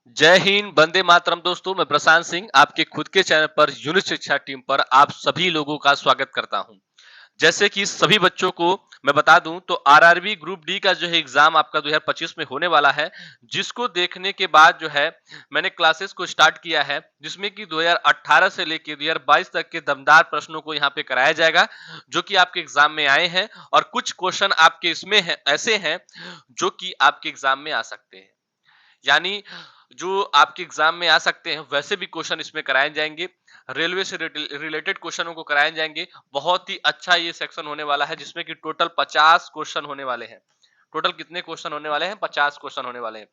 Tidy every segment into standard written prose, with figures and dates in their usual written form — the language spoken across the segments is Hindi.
जय हिंद, वंदे मातरम। दोस्तों, मैं प्रशांत सिंह आपके खुद के चैनल पर यूनिट शिक्षा टीम पर आप सभी लोगों का स्वागत करता हूं। जैसे कि सभी बच्चों को मैं बता दूं तो आरआरबी ग्रुप डी का जो है एग्जाम आपका 2025 में होने वाला है, जिसको देखने के बाद जो है मैंने क्लासेस को स्टार्ट किया है, जिसमें कि 2018 से लेकर 2022 तक के दमदार प्रश्नों को यहाँ पे कराया जाएगा, जो कि आपके एग्जाम में आए हैं। और कुछ क्वेश्चन आपके इसमें है ऐसे हैं जो कि आपके एग्जाम में आ सकते हैं, यानी जो आपके एग्जाम में आ सकते हैं वैसे भी क्वेश्चन इसमें कराए जाएंगे। रेलवे से रिलेटेड क्वेश्चनों को कराए जाएंगे। बहुत ही अच्छा ये सेक्शन होने वाला है, जिसमें कि टोटल 50 क्वेश्चन होने वाले हैं। टोटल कितने क्वेश्चन होने वाले हैं? 50 क्वेश्चन होने वाले हैं।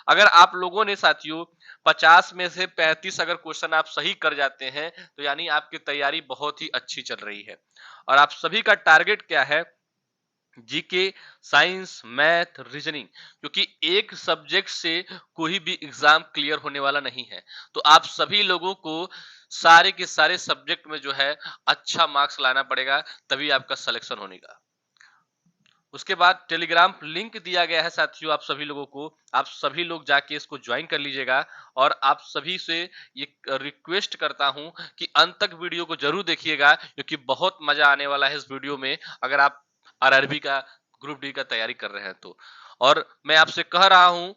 अगर आप लोगों ने साथियों 50 में से 35 अगर क्वेश्चन आप सही कर जाते हैं, तो यानी आपकी तैयारी बहुत ही अच्छी चल रही है। और आप सभी का टारगेट क्या है? जीके, साइंस, मैथ, रीजनिंग, क्योंकि एक सब्जेक्ट से कोई भी एग्जाम क्लियर होने वाला नहीं है। तो आप सभी लोगों को सारे के सारे सब्जेक्ट में जो है अच्छा मार्क्स लाना पड़ेगा, तभी आपका सिलेक्शन होगा। उसके बाद टेलीग्राम लिंक दिया गया है साथियों, आप सभी लोगों को। आप सभी लोग जाके इसको ज्वाइन कर लीजिएगा। और आप सभी से ये रिक्वेस्ट करता हूं कि अंत तक वीडियो को जरूर देखिएगा, क्योंकि बहुत मजा आने वाला है इस वीडियो में, अगर आप आरआरबी का ग्रुप डी का तैयारी कर रहे हैं तो। और मैं आपसे कह रहा हूं,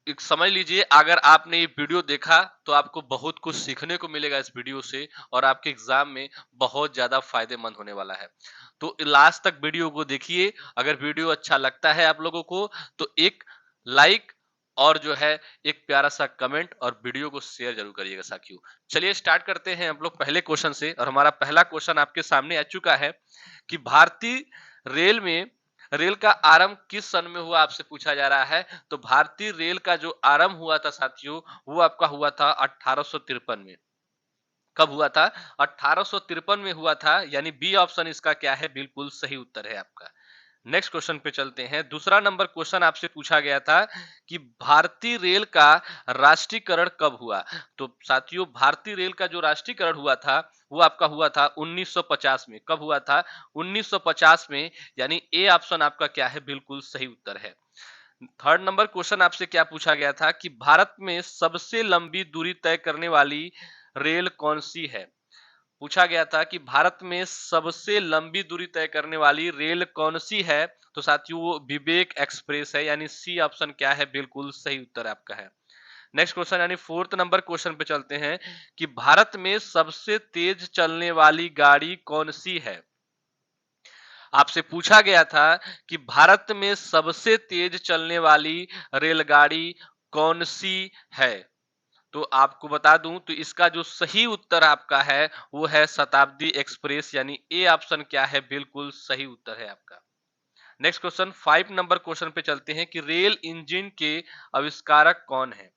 एक समझ लीजिए, अगर आपने ये वीडियो देखा तो आपको बहुत कुछ सीखने को मिलेगा इस वीडियो से, और आपके एग्जाम में बहुत ज्यादा फायदेमंद होने वाला है। तो लास्ट तक वीडियो को देखिए। अगर वीडियो अच्छा लगता है आप लोगों को तो एक लाइक और जो है एक प्यारा सा कमेंट और वीडियो को शेयर जरूर करिएगा साथियों। चलिए स्टार्ट करते हैं हम लोग पहले क्वेश्चन से। और हमारा पहला क्वेश्चन आपके सामने आ चुका है कि भारतीय रेल में रेल का आरंभ किस सन में हुआ, आपसे पूछा जा रहा है। तो भारतीय रेल का जो आरंभ हुआ था साथियों, वो आपका हुआ था 1853 में। कब हुआ था? 1853 में हुआ था, यानी बी ऑप्शन इसका क्या है? बिल्कुल सही उत्तर है आपका। नेक्स्ट क्वेश्चन पे चलते हैं। दूसरा नंबर क्वेश्चन आपसे पूछा गया था कि भारतीय रेल का राष्ट्रीयकरण कब हुआ। तो साथियों, भारतीय रेल का जो राष्ट्रीयकरण हुआ था वो आपका हुआ था 1950 में। कब हुआ था? 1950 में, यानी ए ऑप्शन आपका क्या है? बिल्कुल सही उत्तर है। थर्ड नंबर क्वेश्चन आपसे क्या पूछा गया था कि भारत में सबसे लंबी दूरी तय करने वाली रेल कौन सी है। पूछा गया था कि भारत में सबसे लंबी दूरी तय करने वाली रेल कौन सी है। तो साथियों, वो विवेक एक्सप्रेस है, यानी सी ऑप्शन क्या है? बिल्कुल सही उत्तर आपका है। नेक्स्ट क्वेश्चन यानी फोर्थ नंबर क्वेश्चन पे चलते हैं कि भारत में सबसे तेज चलने वाली गाड़ी कौन सी है। आपसे पूछा गया था कि भारत में सबसे तेज चलने वाली रेलगाड़ी कौन सी है। तो आपको बता दूं तो इसका जो सही उत्तर आपका है वो है शताब्दी एक्सप्रेस, यानी ए ऑप्शन क्या है? बिल्कुल सही उत्तर है आपका। नेक्स्ट क्वेश्चन 5 नंबर क्वेश्चन पे चलते हैं कि रेल इंजन के आविष्कारक कौन है।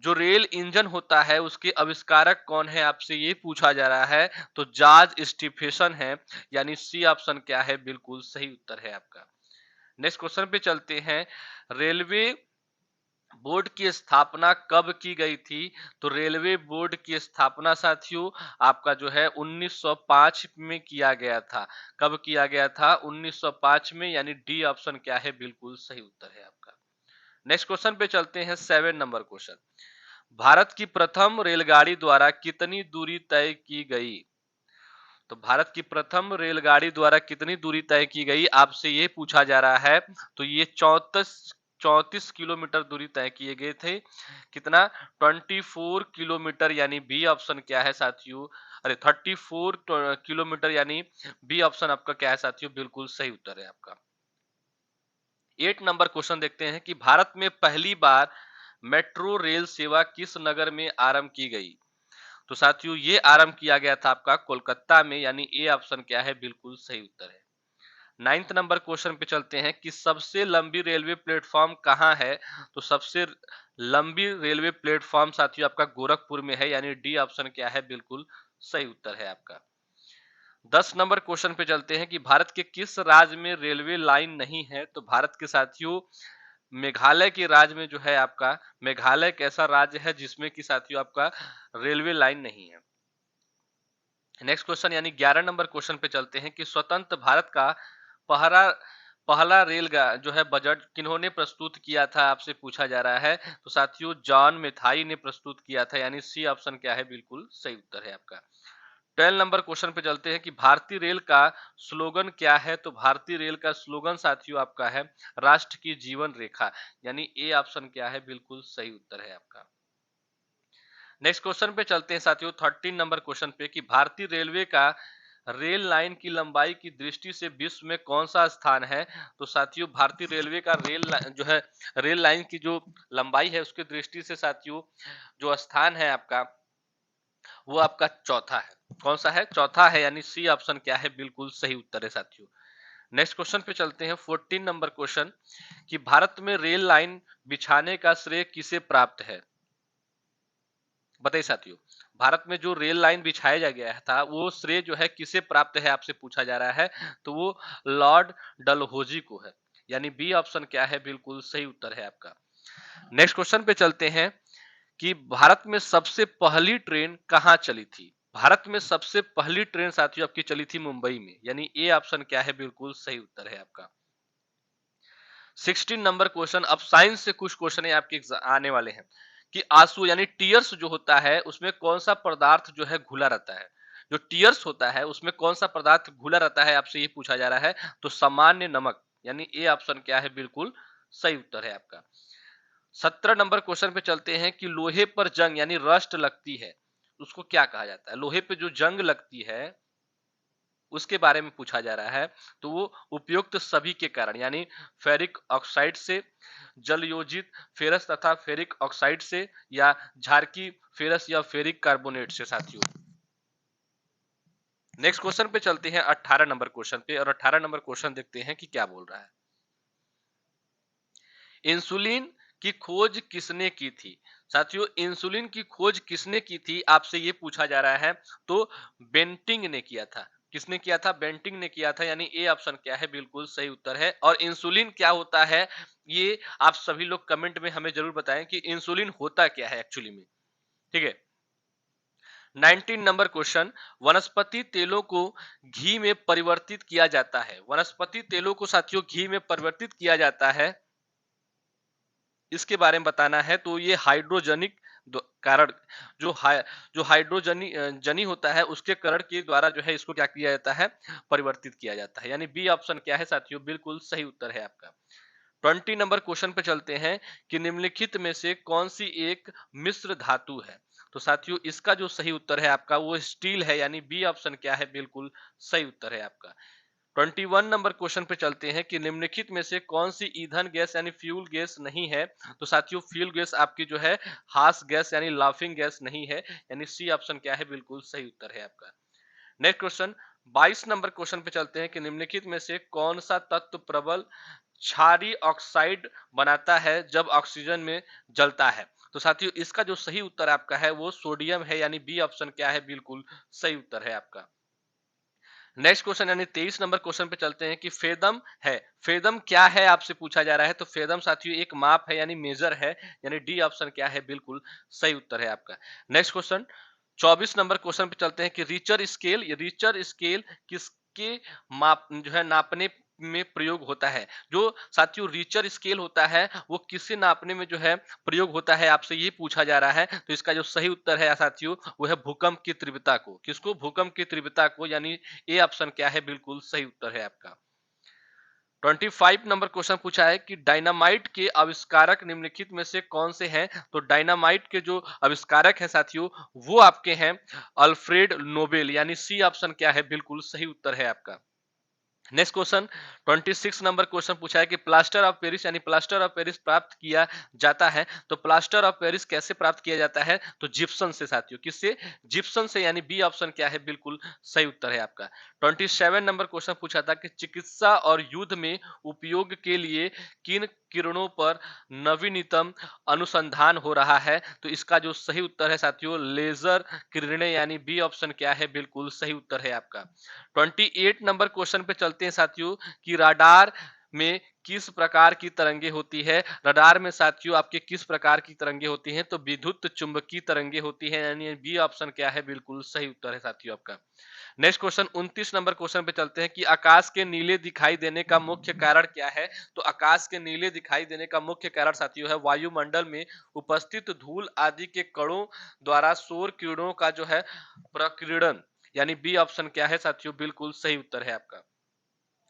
जो रेल इंजन होता है उसके आविष्कारक कौन है, आपसे ये पूछा जा रहा है। तो जॉर्ज स्टीफेसन है, यानी सी ऑप्शन क्या है? बिल्कुल सही उत्तर है आपका। नेक्स्ट क्वेश्चन पे चलते हैं। रेलवे बोर्ड की स्थापना कब की गई थी। तो रेलवे बोर्ड की स्थापना साथियों आपका जो है 1905 में किया गया था। कब किया गया था? 1905 में, यानी डी ऑप्शन क्या है? बिल्कुल सही उत्तर है आपका। नेक्स्ट क्वेश्चन पे चलते हैं 7 नंबर क्वेश्चन। भारत की प्रथम रेलगाड़ी द्वारा कितनी दूरी तय की गई। तो भारत की प्रथम रेलगाड़ी द्वारा कितनी दूरी तय की गई, आपसे ये पूछा जा रहा है। तो ये 34 किलोमीटर दूरी तय किए गए थे। कितना? 24 किलोमीटर, यानी बी ऑप्शन क्या है साथियों? अरे 34 किलोमीटर, यानी बी ऑप्शन आपका क्या है साथियों? बिल्कुल सही उत्तर है आपका। 8 नंबर क्वेश्चन देखते हैं कि भारत में पहली बार मेट्रो रेल सेवा किस नगर में आरंभ की गई। तो साथियों, ये आरंभ किया गया था आपका कोलकाता में, यानी ए ऑप्शन क्या है? बिल्कुल सही उत्तर है। नाइन्थ नंबर क्वेश्चन पे चलते हैं कि सबसे लंबी रेलवे प्लेटफॉर्म कहाँ है। तो सबसे लंबी रेलवे प्लेटफॉर्म साथियों आपका गोरखपुर में है, यानी डी ऑप्शन क्या है? बिल्कुल सही उत्तर है आपका। 10 नंबर क्वेश्चन पे चलते हैं कि भारत के किस राज्य में रेलवे लाइन नहीं है। तो भारत के साथियों मेघालय के राज्य में जो है आपका, मेघालय एक ऐसा राज्य है जिसमें कि साथियों आपका रेलवे लाइन नहीं है। नेक्स्ट क्वेश्चन यानी 11 नंबर क्वेश्चन पे चलते हैं कि स्वतंत्र भारत का पहला पहला जो है बजट किन्होंने प्रस्तुत किया था आपसे पूछा जा रहा है। तो साथियों जॉन मेथाई ने प्रस्तुत किया था, यानी सी ऑप्शन क्या है, बिल्कुल सही उत्तर है आपका। 12 नंबर क्वेश्चन पे चलते हैं कि भारतीय रेल का स्लोगन क्या है। तो भारतीय रेल का स्लोगन साथियों आपका है राष्ट्र की जीवन रेखा, यानी ए ऑप्शन क्या है, बिल्कुल सही उत्तर है आपका। नेक्स्ट क्वेश्चन पे चलते हैं साथियों 13 नंबर क्वेश्चन पे कि भारतीय रेलवे का रेल लाइन की लंबाई की दृष्टि से विश्व में कौन सा स्थान है। तो साथियों भारतीय रेलवे का जो है रेल लाइन की जो लंबाई है उसकी दृष्टि से साथियों जो स्थान है आपका वो आपका चौथा है। कौन सा है, चौथा है, यानी सी ऑप्शन क्या है, बिल्कुल सही उत्तर है साथियों। नेक्स्ट क्वेश्चन पे चलते हैं 14 नंबर क्वेश्चन कि भारत में रेल लाइन बिछाने का श्रेय किसे प्राप्त है। बताइए साथियों, भारत में जो रेल लाइन बिछाया गया था वो श्रेय जो है किसे प्राप्त है आपसे पूछा जा रहा है। तो वो लॉर्ड डलहौजी को है, यानी बी ऑप्शन क्या है, बिल्कुल सही उत्तर है आपका। नेक्स्ट क्वेश्चन पे चलते हैं कि भारत में सबसे पहली ट्रेन कहां चली थी। भारत में सबसे पहली ट्रेन साथियों आपकी चली थी मुंबई में, यानी ए ऑप्शन क्या है, बिल्कुल सही उत्तर है आपका। 16 नंबर क्वेश्चन, अब साइंस से कुछ क्वेश्चन आपके आने वाले हैं कि आंसू यानी टीयर्स जो होता है उसमें कौन सा पदार्थ जो है घुला रहता है। जो टीयर्स होता है उसमें कौन सा पदार्थ घुला रहता है आपसे ये पूछा जा रहा है। तो सामान्य नमक, यानी ए ऑप्शन क्या है, बिल्कुल सही उत्तर है आपका। 17 नंबर क्वेश्चन पे चलते हैं कि लोहे पर जंग यानी रस्ट लगती है उसको क्या कहा जाता है। लोहे पे जो जंग लगती है उसके बारे में पूछा जा रहा है। तो वो उपयुक्त सभी के कारण, यानी फेरिक ऑक्साइड से, जलयोजित फेरस तथा फेरिक ऑक्साइड से, या झारकी फेरस या फेरिक कार्बोनेट से साथियों। नेक्स्ट क्वेश्चन पे चलते हैं 18 नंबर क्वेश्चन पे, और 18 नंबर क्वेश्चन देखते हैं कि क्या बोल रहा है। इंसुलिन की खोज किसने की थी। साथियों इंसुलिन की खोज किसने की थी आपसे ये पूछा जा रहा है। तो बेंटिंग ने किया था। किसने किया था, बेंटिंग ने किया था, यानी ए ऑप्शन क्या है, बिल्कुल सही उत्तर है। और इंसुलिन क्या होता है ये आप सभी लोग कमेंट में हमें जरूर बताएं कि इंसुलिन होता क्या है एक्चुअली में, ठीक है। 19 नंबर क्वेश्चन, वनस्पति तेलों को घी में परिवर्तित किया जाता है। वनस्पति तेलों को साथियों घी में परिवर्तित किया जाता है, इसके बारे में बताना है। तो ये हाइड्रोजनिक कारण जो हाइड्रोजनी जनी होता है उसके कारण के द्वारा जो है इसको क्या किया जाता है, परिवर्तित किया जाता है, यानी बी ऑप्शन क्या है साथियों, बिल्कुल सही उत्तर है आपका। 20 नंबर क्वेश्चन पे चलते हैं कि निम्नलिखित में से कौन सी एक मिश्र धातु है। तो साथियों इसका जो सही उत्तर है आपका वो स्टील है, यानी बी ऑप्शन क्या है, बिल्कुल सही उत्तर है आपका। 21 नंबर क्वेश्चन पे चलते हैं कि निम्नलिखित में से कौन सी ईंधन गैस यानी फ्यूल गैस नहीं है। तो साथियों फ्यूल गैस आपकी जो है हास गैस यानी लाफिंग गैस नहीं है, यानी सी ऑप्शन क्या है, बिल्कुल सही उत्तर है आपका। नेक्स्ट क्वेश्चन 22 नंबर क्वेश्चन पे चलते हैं कि निम्नलिखित में से कौन सा तत्व प्रबल क्षारीय ऑक्साइड बनाता है जब ऑक्सीजन में जलता है। तो साथियों इसका जो सही उत्तर आपका है वो सोडियम है, यानी बी ऑप्शन क्या है, बिल्कुल सही उत्तर है आपका। नेक्स्ट क्वेश्चन यानी 23 नंबर क्वेश्चन पे चलते हैं कि फेदम है। फेदम क्या है आपसे पूछा जा रहा है। तो फेदम साथियों एक माप है, यानी मेजर है, यानी डी ऑप्शन क्या है, बिल्कुल सही उत्तर है आपका। नेक्स्ट क्वेश्चन 24 नंबर क्वेश्चन पे चलते हैं कि रिचर स्केल किसके माप जो है नापने में प्रयोग होता है। जो साथियों रिचर स्केल होता है वो किसे नापने में जो है प्रयोग होता है आपसे ये पूछा जा रहा है। तो इसका जो सही उत्तर है साथियों वो है भूकंप की तीव्रता को। किसको, भूकंप की तीव्रता को, यानी ए ऑप्शन क्या है, बिल्कुल सही उत्तर है आपका। 25 नंबर क्वेश्चन पूछा है कि डायनामाइट के आविष्कारक निम्नलिखित में से कौन से हैं। तो डायनामाइट के जो आविष्कारक हैं साथियों वो आपके हैं अल्फ्रेड नोबेल, यानी सी ऑप्शन क्या है, बिल्कुल सही उत्तर है आपका। नेक्स्ट क्वेश्चन 26 नंबर क्वेश्चन पूछा है कि प्लास्टर ऑफ पेरिस यानी प्लास्टर ऑफ पेरिस प्राप्त किया जाता है। तो प्लास्टर ऑफ पेरिस कैसे प्राप्त किया जाता है। तो जिप्सन से साथियों, किससे, जिप्सन से, यानी बी ऑप्शन क्या है, बिल्कुल सही उत्तर है आपका। 27 नंबर क्वेश्चन पूछा था कि चिकित्सा और युद्ध में उपयोग के लिए किन किरणों पर नवीनतम अनुसंधान हो रहा है। तो इसका जो सही उत्तर है साथियों लेजर किरणें, यानी बी ऑप्शन क्या है, बिल्कुल सही उत्तर है आपका। 28 नंबर क्वेश्चन पे चलते हैं साथियों कि रडार में किस प्रकार की तरंगे होती है। रडार में साथियों आपके किस प्रकार की तरंगे होती हैं। तो विद्युत चुंबकीय तरंगे होती है, यानी बी ऑप्शन क्या है, बिल्कुल सही उत्तर है साथियों आपका। नेक्स्ट क्वेश्चन 29 नंबर क्वेश्चन पे चलते हैं कि आकाश के नीले दिखाई देने का मुख्य कारण क्या है। तो आकाश के नीले दिखाई देने का मुख्य कारण साथियों है वायुमंडल में उपस्थित धूल आदि के कणों द्वारा सौर किरणों का जो है प्रकीर्णन, यानी बी ऑप्शन क्या है साथियों, बिल्कुल सही उत्तर है आपका।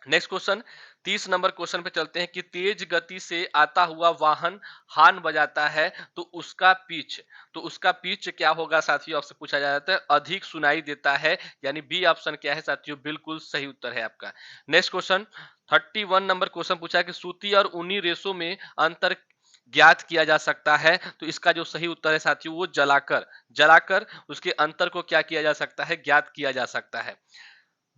नेक्स्ट क्वेश्चन 30 नंबर क्वेश्चन पे चलते हैं कि तेज गति से आता हुआ वाहन हॉर्न बजाता है तो उसका पिच क्या होगा साथियों, आपसे पूछा जाता है। अधिक सुनाई देता है, यानी बी ऑप्शन क्या है साथियों, बिल्कुल सही उत्तर है आपका। नेक्स्ट क्वेश्चन 31 नंबर क्वेश्चन पूछा है कि सूती और ऊनी रेशों में अंतर ज्ञात किया जा सकता है। तो इसका जो सही उत्तर है साथियों वो जलाकर जलाकर उसके अंतर को क्या किया जा सकता है, ज्ञात किया जा सकता है।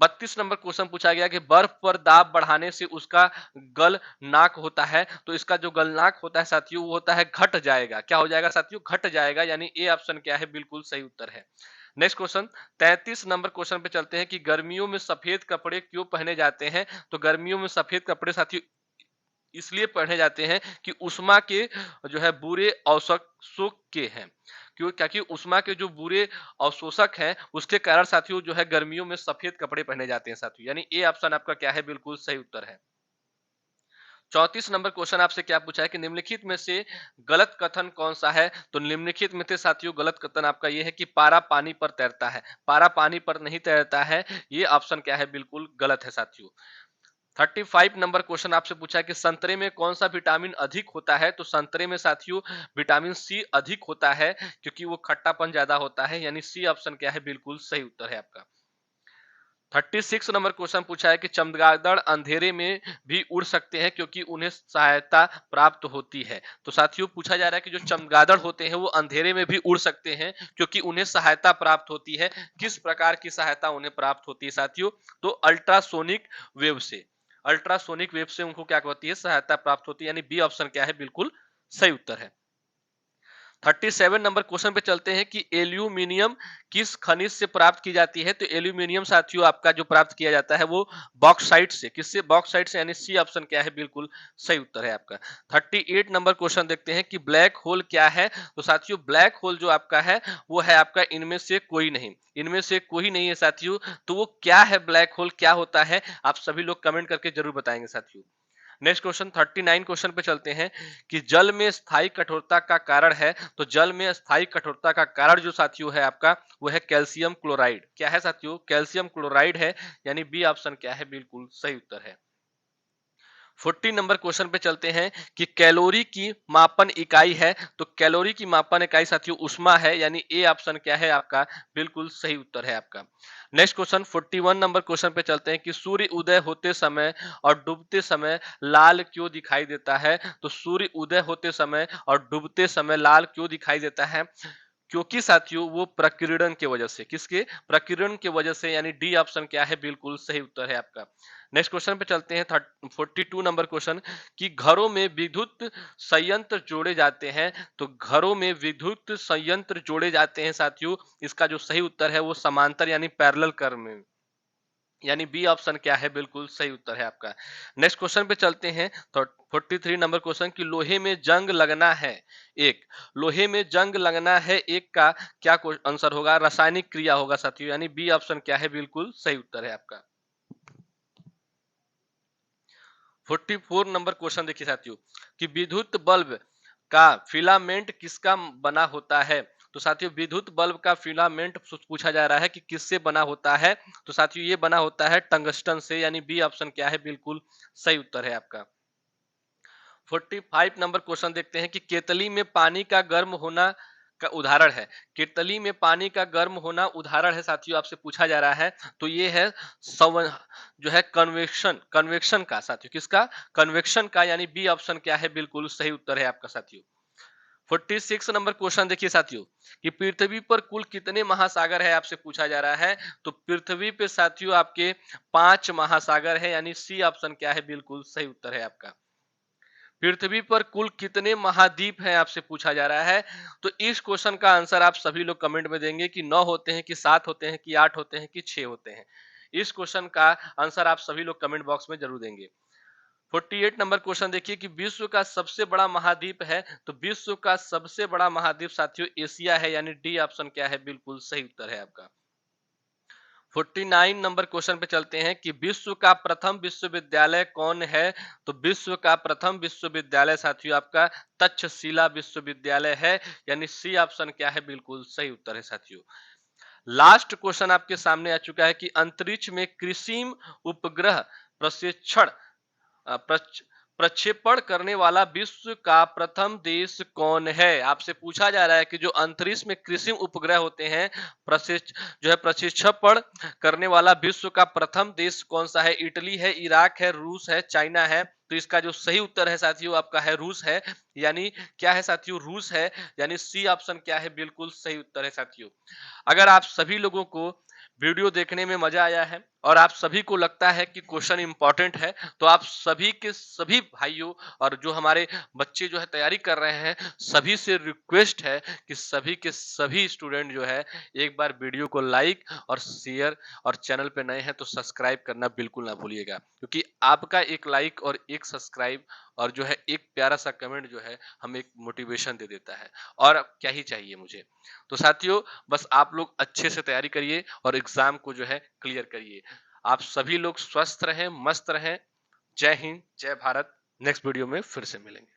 32 नंबर क्वेश्चन पूछा गया कि बर्फ पर दाब बढ़ाने से उसका गलनांक होता है। तो इसका जो गलनांक होता है साथियों वो होता है घट जाएगा। क्या हो जाएगा साथियों, घट जाएगा, यानी ए ऑप्शन क्या है, बिल्कुल सही उत्तर है। नेक्स्ट क्वेश्चन 33 नंबर क्वेश्चन पे चलते हैं कि गर्मियों में सफेद कपड़े क्यों पहने जाते हैं। तो गर्मियों में सफेद कपड़े साथियों इसलिए पहने जाते हैं कि उष्मा के जो है बुरे अवशोषक के हैं। क्यों, क्योंकि उष्मा के जो बुरे अवशोषक हैं उसके कारण साथियों जो है गर्मियों में सफेद कपड़े पहने जाते हैं साथियों, यानी ए ऑप्शन आपका क्या है, बिल्कुल सही उत्तर है। 34 नंबर क्वेश्चन आपसे क्या पूछा है कि निम्नलिखित में से गलत कथन कौन सा है। तो निम्नलिखित में से साथियों गलत कथन आपका ये है कि पारा पानी पर तैरता है। पारा पानी पर नहीं तैरता है, ये ऑप्शन क्या है, बिल्कुल गलत है साथियों। 35 नंबर क्वेश्चन आपसे पूछा है कि संतरे में कौन सा विटामिन अधिक होता है। तो संतरे में साथियों विटामिन सी अधिक होता है क्योंकि वो खट्टापन ज्यादा होता है, यानी सी ऑप्शन क्या है, बिल्कुल सही उत्तर है आपका। 36 नंबर क्वेश्चन पूछा है कि चमगादड़ अंधेरे में भी उड़ सकते हैं क्योंकि उन्हें सहायता प्राप्त होती है। तो साथियों पूछा जा रहा है कि जो चमगादड़ होते हैं वो अंधेरे में भी उड़ सकते हैं क्योंकि उन्हें सहायता प्राप्त होती है। किस प्रकार की सहायता उन्हें प्राप्त होती है साथियों, तो अल्ट्रासोनिक वेव से। अल्ट्रासोनिक वेव से उनको क्या होती है, सहायता प्राप्त होती है, यानी बी ऑप्शन क्या है, बिल्कुल सही उत्तर है। 37 नंबर क्वेश्चन पे चलते हैं कि एल्यूमिनियम किस खनिज से प्राप्त की जाती है। तो एल्यूमिनियम साथियों आपका जो प्राप्त किया जाता है वो बॉक्साइट से। किससे, बॉक्साइट से, यानी सी ऑप्शन क्या है, बिल्कुल सही उत्तर है आपका। 38 नंबर क्वेश्चन देखते हैं कि ब्लैक होल क्या है। तो साथियों ब्लैक होल जो आपका है वो है आपका इनमें से कोई नहीं, इनमें से कोई नहीं है साथियों। तो वो क्या है, ब्लैक होल क्या होता है, आप सभी लोग कमेंट करके जरूर बताएंगे साथियों। नेक्स्ट क्वेश्चन 39 क्वेश्चन पे चलते हैं कि जल में स्थायी कठोरता का कारण है। तो जल में स्थायी कठोरता का कारण जो साथियों है आपका वो है कैल्शियम क्लोराइड। क्या है साथियों, कैल्शियम क्लोराइड है, यानी बी ऑप्शन क्या है, बिल्कुल सही उत्तर है। 40 नंबर क्वेश्चन पे चलते हैं कि कैलोरी की मापन इकाई है। तो कैलोरी की मापन इकाई साथियों उष्मा है, यानी ए ऑप्शन क्या है आपका, बिल्कुल सही उत्तर है आपका। नेक्स्ट क्वेश्चन 41 नंबर क्वेश्चन पे चलते हैं कि सूर्य उदय होते समय और डूबते समय लाल क्यों दिखाई देता है। तो सूर्य उदय होते समय और डूबते समय लाल क्यों दिखाई देता है, क्योंकि साथियों वो प्रकीर्णन की वजह से। किसके, प्रकीर्णन की वजह से, यानी डी ऑप्शन क्या है, बिल्कुल सही उत्तर है आपका। नेक्स्ट क्वेश्चन पे चलते हैं 42 नंबर क्वेश्चन कि घरों में विद्युत संयंत्र जोड़े जाते हैं। तो घरों में विद्युत संयंत्र जोड़े जाते हैं साथियों, इसका जो सही उत्तर है वो समांतर यानी पैरेलल क्रम में, यानी बी ऑप्शन क्या है, बिल्कुल सही उत्तर है आपका। नेक्स्ट क्वेश्चन पे चलते हैं तो 43 नंबर क्वेश्चन कि लोहे में जंग लगना है एक, लोहे में जंग लगना है एक का क्या आंसर होगा, रासायनिक क्रिया होगा साथियों, यानी बी ऑप्शन क्या है, बिल्कुल सही उत्तर है आपका। 44 नंबर क्वेश्चन देखिए साथियों कि विद्युत बल्ब का फिलामेंट किसका बना होता है। तो साथियों विद्युत बल्ब का फिलामेंट पूछा जा रहा है कि किससे बना होता है। तो साथियों ये बना होता है टंगस्टन से, यानी बी ऑप्शन क्या है, बिल्कुल सही उत्तर है आपका। 45 नंबर क्वेश्चन देखते हैं कि केतली में पानी का गर्म होना का उदाहरण है। केतली में पानी का गर्म होना उदाहरण है साथियों, आपसे पूछा जा रहा है। तो ये है जो है कन्वेक्शन, कन्वेक्शन का साथियों, किसका, कन्वेक्शन का, यानी बी ऑप्शन क्या है, बिल्कुल सही उत्तर है आपका साथियों। 46 नंबर क्वेश्चन देखिए साथियों कि पृथ्वी पर कुल कितने महासागर है, आपसे पूछा जा रहा है। तो पृथ्वी पे साथियों आपके 5 महासागर है, यानी सी ऑप्शन क्या है, बिल्कुल सही उत्तर है आपका। पृथ्वी पर कुल कितने महाद्वीप हैं, आपसे पूछा जा रहा है। तो इस क्वेश्चन का आंसर आप सभी लोग कमेंट में देंगे कि 9 होते हैं, कि 7 होते हैं, कि 8 होते हैं, कि 6 होते हैं। इस क्वेश्चन का आंसर आप सभी लोग कमेंट बॉक्स में जरूर देंगे। 48 नंबर क्वेश्चन देखिए कि विश्व का सबसे बड़ा महाद्वीप है। तो विश्व का सबसे बड़ा महाद्वीप साथियों एशिया है, यानी डी ऑप्शन क्या है, बिल्कुल सही उत्तर है आपका। 49 नंबर क्वेश्चन पे चलते हैं कि विश्व का प्रथम विश्वविद्यालय कौन है? तो विश्व का प्रथम विश्वविद्यालय साथियों आपका तक्षशिला विश्वविद्यालय है, यानी सी ऑप्शन क्या है? बिल्कुल सही उत्तर है साथियों। लास्ट क्वेश्चन आपके सामने आ चुका है कि अंतरिक्ष में कृत्रिम उपग्रह प्रशिक्षण प्रक्षेपण करने वाला विश्व का प्रथम देश कौन है? आपसे पूछा जा रहा है कि जो अंतरिक्ष में कृत्रिम उपग्रह होते हैं जो है प्रक्षेपण करने वाला विश्व का प्रथम देश कौन सा है? इटली है, इराक है, रूस है, चाइना है। तो इसका जो सही उत्तर है साथियों आपका है रूस है, यानी क्या है साथियों? रूस है, यानी सी ऑप्शन क्या है? बिल्कुल सही उत्तर है साथियों। अगर आप सभी लोगों को वीडियो देखने में मजा आया है और आप सभी को लगता है कि क्वेश्चन इंपॉर्टेंट है, तो आप सभी के सभी भाइयों और जो हमारे बच्चे जो है तैयारी कर रहे हैं, सभी से रिक्वेस्ट है कि सभी के सभी स्टूडेंट जो है एक बार वीडियो को लाइक और शेयर और चैनल पे नए हैं तो सब्सक्राइब करना बिल्कुल ना भूलिएगा, क्योंकि आपका एक लाइक और एक सब्सक्राइब और जो है एक प्यारा सा कमेंट जो है हमें एक मोटिवेशन दे देता है। और क्या ही चाहिए मुझे। तो साथियों, बस आप लोग अच्छे से तैयारी करिए और एग्जाम को जो है क्लियर करिए। आप सभी लोग स्वस्थ रहें, मस्त रहें। जय हिंद, जय भारत। नेक्स्ट वीडियो में फिर से मिलेंगे।